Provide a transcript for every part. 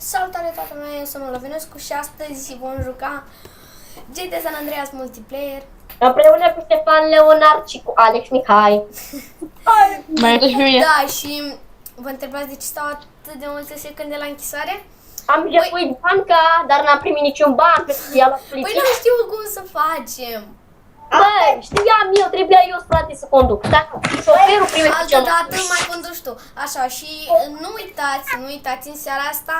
Salutare toată lumea, eu sunt Lovinescu și astăzi vom juca GTA San Andreas Multiplayer. Împreună cu Ștefan Leonard și cu Alex Mihai. Mai arăt și pe mine. Da, și vă întrebați de ce stau atât de multe secunde la închisoare? Am jefuit banca, dar n-am primit niciun ban pentru că i-a luat Păi poliția. nu știu cum să facem. Băi, știam eu, trebuia eu, frate, să conduc. Dar șoferul primește cel Altă mai dată mai conduci tu. Așa, și nu uitați în seara asta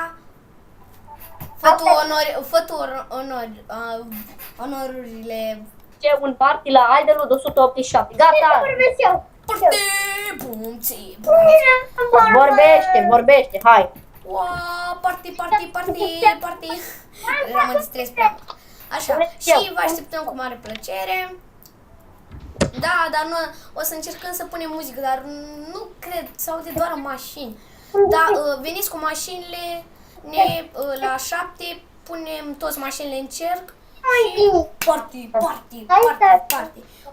onorurile. Ce un party la Idolul de 187. Gata! Purte, bumții. Vorbește, hai. Wow, party. Mă distrez prea mult. Așa, și vă așteptăm cu mare plăcere. Da, dar nu, o să încercăm să punem muzică, dar nu cred, se aude doar mașini. Da, veniți cu mașinile, la 7 punem toți mașinile în cerc. Și party.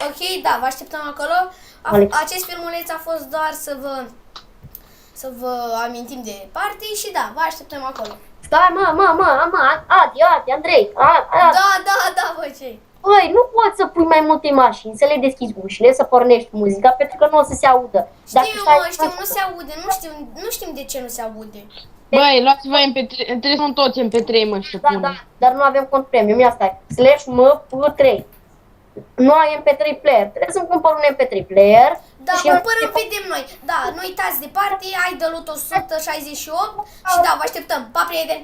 Ok, da, vă așteptăm acolo. Acest filmuleț a fost doar să vă amintim de party și da, vă așteptăm acolo. Stai, Adi, Andrei. Da, bă, ce? Băi, nu poți să pui mai multe mașini, să le deschizi ușile, să pornești muzica, pentru că nu o să se audă. Știu, nu se aude, nu știm de ce nu se aude. Băi, luați-vă MP3, trebuie să toți MP3, mă, și Da, dar nu avem cont premium, ia stai, /MP3. Nu ai MP3 player, trebuie să-mi cumpăr un MP3 player. Da, cumpărăm, vedem noi. Da, nu uitați de party, Idolul 168 și da, vă așteptăm. Pa, prieteni!